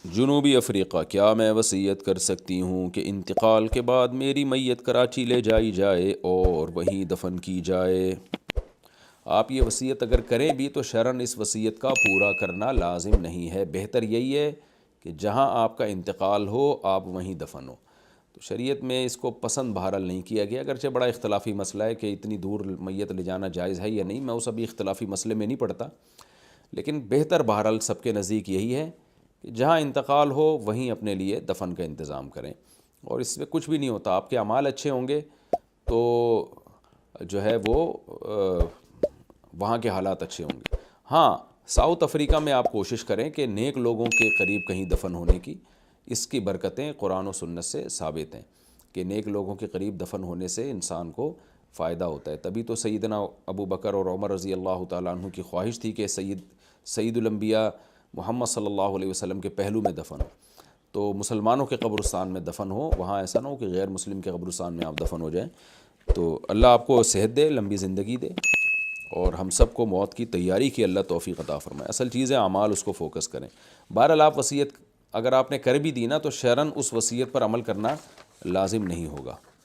جنوبی افریقہ، کیا میں وصیت کر سکتی ہوں کہ انتقال کے بعد میری میت کراچی لے جائی جائے اور وہیں دفن کی جائے؟ آپ یہ وصیت اگر کریں بھی تو شرعاً اس وصیت کا پورا کرنا لازم نہیں ہے، بہتر یہی ہے کہ جہاں آپ کا انتقال ہو آپ وہیں دفن ہو۔ تو شریعت میں اس کو پسند بہرحال نہیں کیا گیا، اگرچہ بڑا اختلافی مسئلہ ہے کہ اتنی دور میت لے جانا جائز ہے یا نہیں، میں اس ابھی اختلافی مسئلے میں نہیں پڑتا، لیکن بہتر بہرحال سب کے نزدیک یہی ہے کہ جہاں انتقال ہو وہیں اپنے لیے دفن کا انتظام کریں، اور اس میں کچھ بھی نہیں ہوتا، آپ کے اعمال اچھے ہوں گے تو جو ہے وہ وہاں کے حالات اچھے ہوں گے۔ ہاں، ساؤتھ افریقہ میں آپ کوشش کریں کہ نیک لوگوں کے قریب کہیں دفن ہونے کی، اس کی برکتیں قرآن و سنت سے ثابت ہیں کہ نیک لوگوں کے قریب دفن ہونے سے انسان کو فائدہ ہوتا ہے۔ تبھی تو سیدنا ابو بکر اور عمر رضی اللہ تعالیٰ عنہ کی خواہش تھی کہ سید الانبیاء محمد صلی اللہ علیہ وسلم کے پہلو میں دفن ہو، تو مسلمانوں کے قبرستان میں دفن ہو، وہاں ایسا نہ ہو کہ غیر مسلم کے قبرستان میں آپ دفن ہو جائیں۔ تو اللہ آپ کو صحت دے، لمبی زندگی دے، اور ہم سب کو موت کی تیاری کی اللہ توفیق عطا فرمائے۔ اصل چیز ہے اعمال، اس کو فوکس کریں۔ بہرحال آپ وصیت اگر آپ نے کر بھی دی نا تو شرعاً اس وصیت پر عمل کرنا لازم نہیں ہوگا۔